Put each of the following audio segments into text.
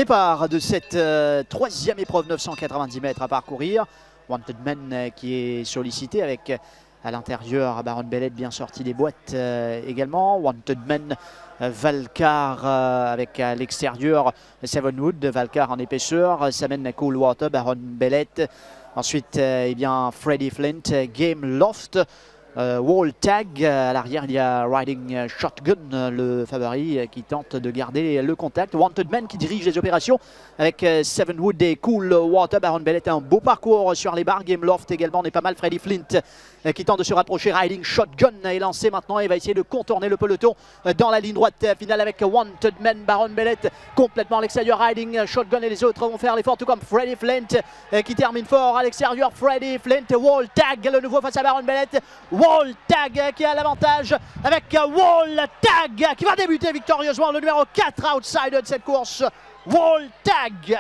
Départ de cette troisième épreuve, 990 mètres à parcourir. Wanted Man qui est sollicité avec à l'intérieur Baron Bellet bien sorti des boîtes également. Wanted Man, Valcar avec à l'extérieur Sevenwood, Valcar en épaisseur, Samen Coolwater, Baron Bellet. Ensuite, eh bien, Freddie Flint, Game Loft. Wall Tag, à l'arrière il y a Riding Shotgun, le favori qui tente de garder le contact. Wanted Man qui dirige les opérations avec Sevenwood et Cool Water. Baron Bellet, un beau parcours sur les barres. Game Loft également n'est pas mal. Freddie Flint qui tente de se rapprocher. Riding Shotgun est lancé maintenant et va essayer de contourner le peloton dans la ligne droite finale avec Wanted Man. Baron Bellet complètement à l'extérieur. Riding Shotgun et les autres vont faire l'effort, tout comme Freddie Flint qui termine fort à l'extérieur. Freddie Flint, Wall Tag le nouveau face à Baron Bellet. Wall Tag qui a l'avantage avec Wall Tag qui va débuter victorieusement, le numéro 4 outsider de cette course. Wall Tag.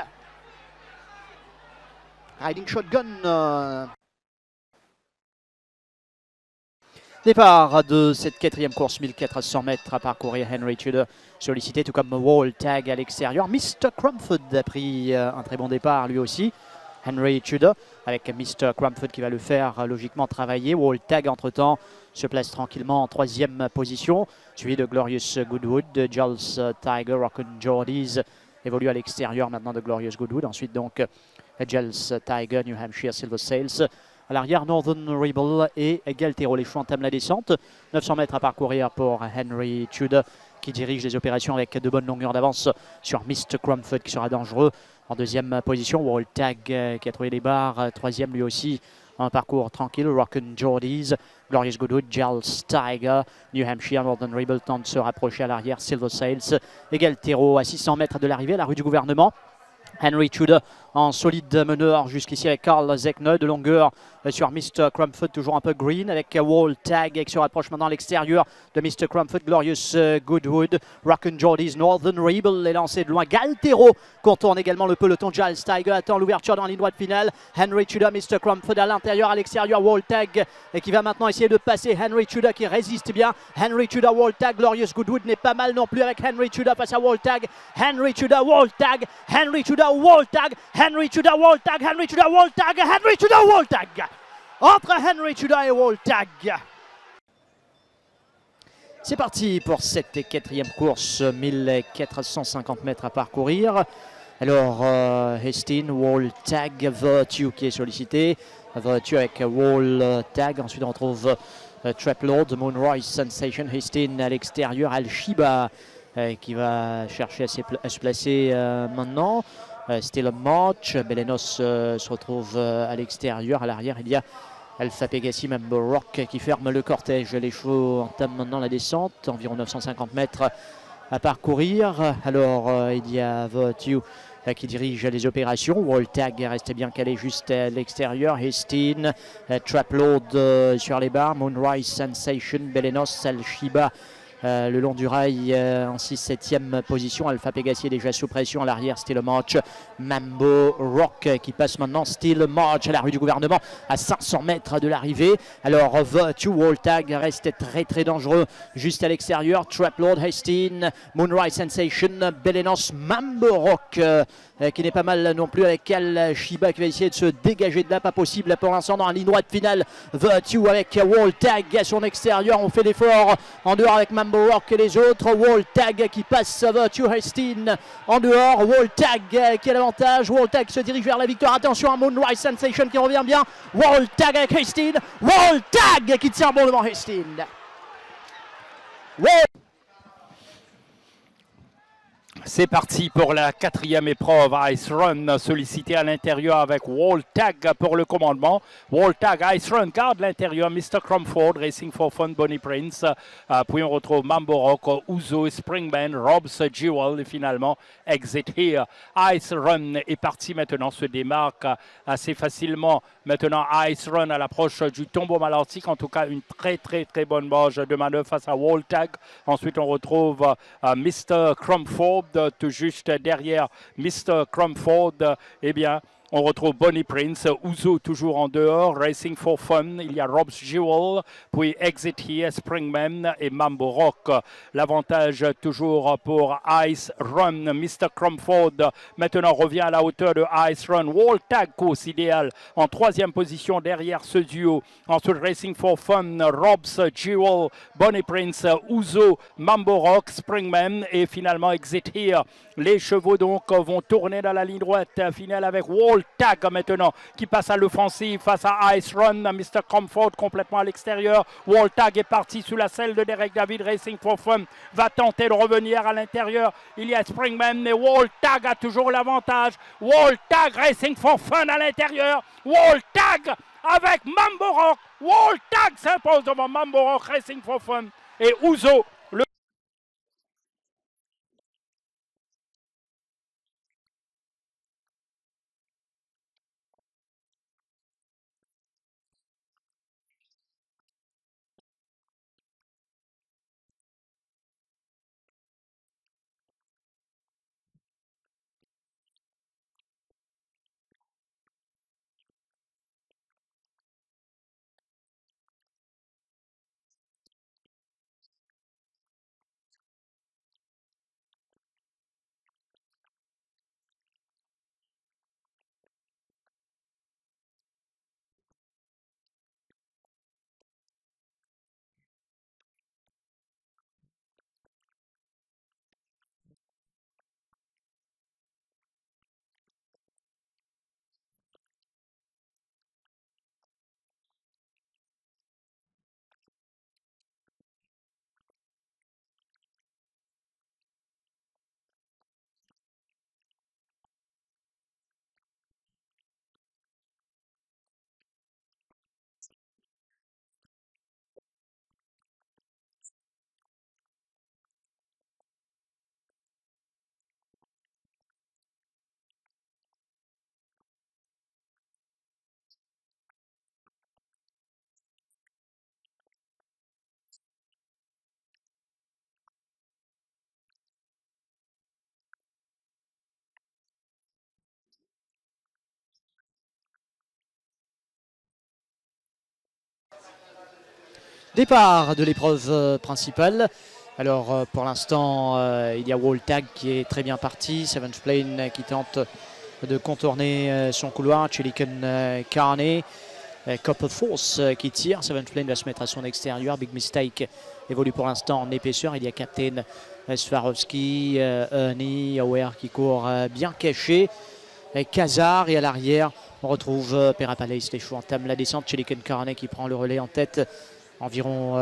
Riding Shotgun. Départ de cette quatrième course, 1400 mètres à parcourir. Henry Tudor sollicité, tout comme Wall Tag à l'extérieur. Mr. Crumford a pris un très bon départ lui aussi. Henry Tudor avec Mr. Crumford qui va le faire logiquement travailler. Wall Tag entre-temps se place tranquillement en troisième position, suivi de Glorious Goodwood. Jules Tiger, Rockin' Jordies évolue à l'extérieur maintenant de Glorious Goodwood. Ensuite donc Jules Tiger, New Hampshire Silver Sails. À l'arrière, Northern Rebel et Galtero. Les choix entament la descente. 900 mètres à parcourir pour Henry Tudor qui dirige les opérations avec de bonnes longueurs d'avance sur Mr. Crumford qui sera dangereux. En deuxième position, Wall Tag qui a trouvé les barres. Troisième lui aussi, un parcours tranquille. Rockin' Jordies, Glorious Goodwood, Giles Tiger, New Hampshire, Northern Rebel tente de se rapprocher à l'arrière. Silver Sails et Galtero à 600 mètres de l'arrivée à la rue du gouvernement. Henry Tudor en solide meneur jusqu'ici avec Carl Zekne de longueur sur Mr. Crumford, toujours un peu green avec Wall Tag qui se rapproche maintenant à l'extérieur de Mr. Crumford. Glorious Goodwood, Rockin' Jordies, Northern Rebel est lancé de loin. Galtero contourne également le peloton. Giles Tiger attend l'ouverture dans la ligne droite finale. Henry Tudor, Mr. Crumford à l'intérieur, à l'extérieur. Wall Tag qui va maintenant essayer de passer. Henry Tudor qui résiste bien. Henry Tudor, Wall Tag, Glorious Goodwood n'est pas mal non plus avec Henry Tudor face à Wall Tag. Henry Tudor, Wall Tag, Henry Tudor, Wall Tag, Henry Tudor, Wall Tag, Henry Tudor, Wall Tag, Henry Tudor, Wall Tag. Entre Henry Tudor et Wall Tag. C'est parti pour cette quatrième course, 1450 mètres à parcourir. Alors, Hastings, Wall Tag, Virtue qui est sollicité. Virtue avec Wall Tag. Ensuite, on retrouve Trap Lord, Moonrise Sensation, Hastings à l'extérieur. Al-Shiba qui va chercher à se placer maintenant. Still March, Belenos se retrouve à l'extérieur. À l'arrière, il y a Alpha Pegasi, Mambo Rock qui ferme le cortège. Les chevaux entament maintenant la descente, environ 950 mètres à parcourir. Alors, il y a Virtue qui dirige les opérations. Wall Tag reste bien calé juste à l'extérieur. Hastings, Trap Lord sur les barres. Moonrise Sensation, Belenos, Al-Shiba le long du rail en 6-7e position. Alpha Pegasi est déjà sous pression à l'arrière. Still March, Mambo Rock qui passe maintenant. Still March à la rue du gouvernement à 500 mètres de l'arrivée. Alors Virtue, Wall Tag reste très très dangereux juste à l'extérieur. Trap Lord, Hastings, Moonrise Sensation, Belenos, Mambo Rock qui n'est pas mal non plus avec Al-Shiba qui va essayer de se dégager de là. Pas possible pour l'instant dans la ligne droite finale. Virtue avec Wall Tag à son extérieur. On fait l'effort en dehors avec Mambo Rock et les autres. Wall Tag qui passe Virtue, Hastings en dehors. Wall Tag qui a l'avantage. Wall Tag se dirige vers la victoire. Attention à Moonrise Sensation qui revient bien. Wall Tag avec Hastings. Wall Tag qui tient bon devant Hastings. C'est parti pour la quatrième épreuve. Ice Run sollicité à l'intérieur avec Wall Tag pour le commandement. Wall Tag, Ice Run garde l'intérieur. Mr. Crumford, Racing for Fun, Bonnie Prince. Puis on retrouve Mambo Rock, Uzo, Springman, Rob's Jewel et finalement Exit Here. Ice Run est parti maintenant, se démarque assez facilement. Maintenant Ice Run à l'approche du tombeau malartique. En tout cas, une très très très bonne marge de manœuvre face à Wall Tag. Ensuite, on retrouve Mr. Crumford tout juste derrière Mr. Crumford. Eh bien, On retrouve Bonnie Prince, Ouzo toujours en dehors, Racing for Fun. Il y a Rob's Jewel, puis Exit Here, Springman et Mambo Rock. L'avantage toujours pour Ice Run. Mr. Cromford maintenant revient à la hauteur de Ice Run. Wall Tag, course idéale en troisième position derrière ce duo. Ensuite Racing for Fun, Rob's Jewel, Bonnie Prince, Ouzo, Mambo Rock, Springman et finalement Exit Here. Les chevaux donc vont tourner dans la ligne droite finale avec Wall Tag maintenant qui passe à l'offensive face à Ice Run. Mr. Comfort complètement à l'extérieur. Wall Tag est parti sous la selle de Derek David. Racing for Fun va tenter de revenir à l'intérieur. Il y a Springman mais Wall Tag a toujours l'avantage. Wall Tag, Racing for Fun à l'intérieur. Wall Tag avec Mambo Rock. Wall Tag s'impose devant Mambo Rock, Racing for Fun et Ouzo. Départ de l'épreuve principale. Alors pour l'instant, il y a Wall Tag qui est très bien parti. Seventh Plane qui tente de contourner son couloir. Chilican Carney. Copper Force qui tire. Seventh Plane va se mettre à son extérieur. Big Mistake évolue pour l'instant en épaisseur. Il y a Captain Swarovski, Ernie, Aware qui court bien caché. Kazar et à l'arrière, on retrouve Perapalace. Les chevaux entament la descente. Chilican Carney qui prend le relais en tête. Environ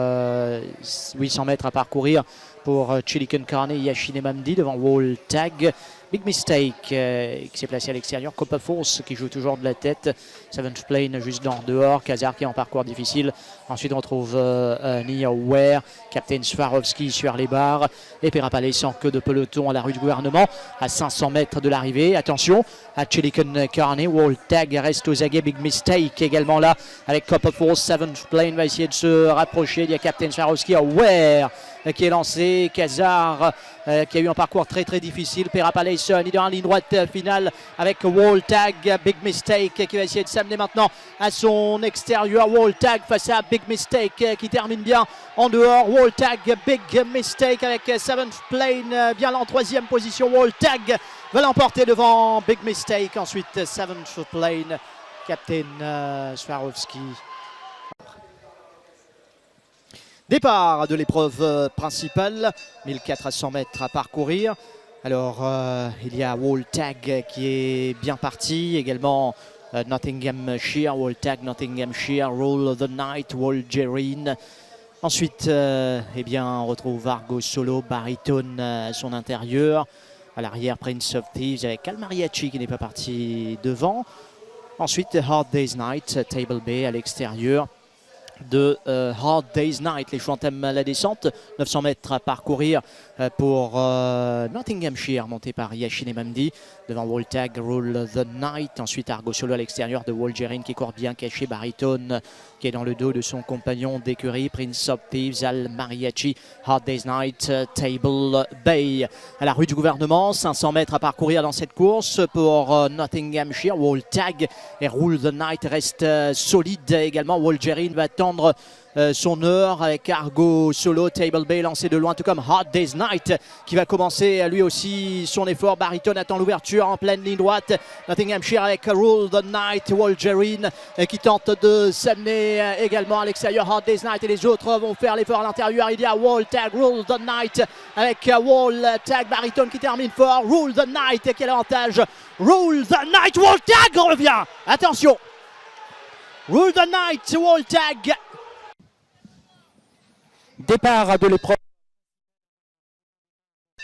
800 mètres à parcourir pour Chilican Carney, Yashine Mamdi devant Wall Tag. Big Mistake qui s'est placé à l'extérieur. Copper Force qui joue toujours de la tête. Seventh Plane juste dans dehors. Kazar qui est en parcours difficile. Ensuite on retrouve Nia Ware, Captain Swarovski sur les barres. Et Perapalace en queue de peloton à la rue du gouvernement à 500 mètres de l'arrivée. Attention à Chilican Carney. Wall Tag reste aux aguets. Big Mistake également là avec Copper Force. Seventh Plane va essayer de se rapprocher. Il y a Captain Swarovski, Aware qui est lancé. Kazar qui a eu un parcours très difficile. Perapalace il est dans la ligne droite finale avec Wall Tag. Big Mistake qui va essayer de s'amener maintenant à son extérieur. Wall Tag face à Big Mistake qui termine bien en dehors. Wall Tag, Big Mistake avec Seventh Plane bien là en troisième position. Wall Tag va l'emporter devant Big Mistake. Ensuite Seventh Plane, Captain Swarovski. Départ de l'épreuve principale, 1400 mètres à parcourir. Alors il y a Wall Tag qui est bien parti, également Nottinghamshire, Wall Tag, Nottinghamshire, Roll of the Night, Wall Gerine. Ensuite eh bien, on retrouve Argo Solo, Baritone à son intérieur. À l'arrière Prince of Thieves avec Almariachi qui n'est pas parti devant. Ensuite Hard Day's Night, Table Bay à l'extérieur de Hard Day's Night. Les chevaux entament la descente, 900 mètres à parcourir pour Nottinghamshire monté par Yashine Mamdi devant Woltag, Rule the Night. Ensuite Argo Solo à l'extérieur de Wolgerine qui court bien caché, Baritone qui est dans le dos de son compagnon d'écurie, Prince of Thieves, Al Mariachi, Hard Day's Night, Table Bay. À la rue du gouvernement, 500 mètres à parcourir dans cette course pour Nottinghamshire. Woltag et Rule the Night restent solides également. Wolgerine va attendre son heure avec Argo Solo, Table Bay lancé de loin, tout comme Hard Day's Night qui va commencer lui aussi son effort. Baritone attend l'ouverture en pleine ligne droite. Nottinghamshire avec Rule the Night, Wolgerine qui tente de s'amener également à l'extérieur. Hard Day's Night et les autres vont faire l'effort à l'intérieur. Il y a Woltag, Rule the Night avec Woltag, Baritone qui termine fort. Rule the Night, quel avantage. Rule the Night, Woltag revient. Attention, Rule the Night, Woltag. Départ de l'épreuve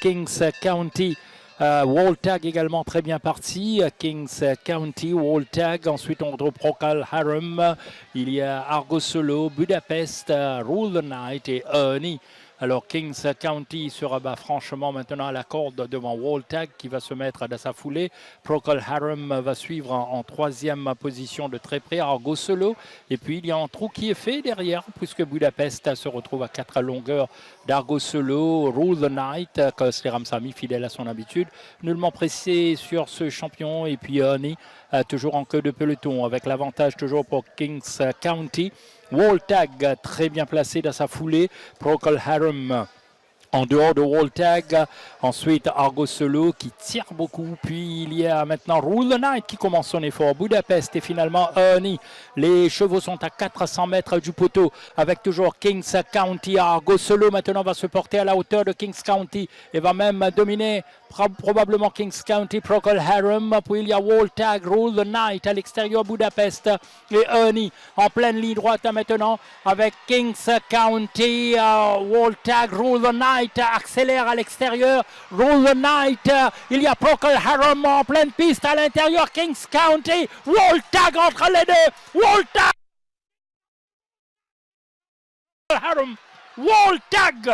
Kings County. Woltag également très bien parti. Kings County, Woltag. Ensuite, on retrouve Procol Harum. Il y a Argo Solo, Budapest, Rule the Night et Ernie. Alors, Kings County se rabat franchement maintenant à la corde devant Woltag qui va se mettre dans sa foulée. Procol Harum va suivre en troisième position de très près. Argo Solo. Et puis, il y a un trou qui est fait derrière puisque Budapest se retrouve à 4 longueurs d'Argo Solo. Rule the Night, Kosler Ramsamy, fidèle à son habitude. Nullement pressé sur ce champion. Et puis, Ernie, toujours en queue de peloton avec l'avantage toujours pour Kings County. Woltag très bien placé dans sa foulée. Procol Harum en dehors de Woltag. Ensuite, Argo Solo qui tire beaucoup. Puis, il y a maintenant Rule the Night qui commence son effort. Budapest et finalement Ernie. Les chevaux sont à 400 mètres du poteau avec toujours Kings County. Argo Solo maintenant va se porter à la hauteur de Kings County et va même dominer probablement Kings County. Procol Harum. Puis, il y a Woltag, Rule the Night à l'extérieur Budapest et Ernie en pleine ligne droite maintenant avec Kings County. Woltag, Rule the Night accélère à l'extérieur. Rule the Night. Il y a Procol Harum en pleine piste à l'intérieur. Kings County. Woltag entre les deux. Woltag. Harum. Woltag.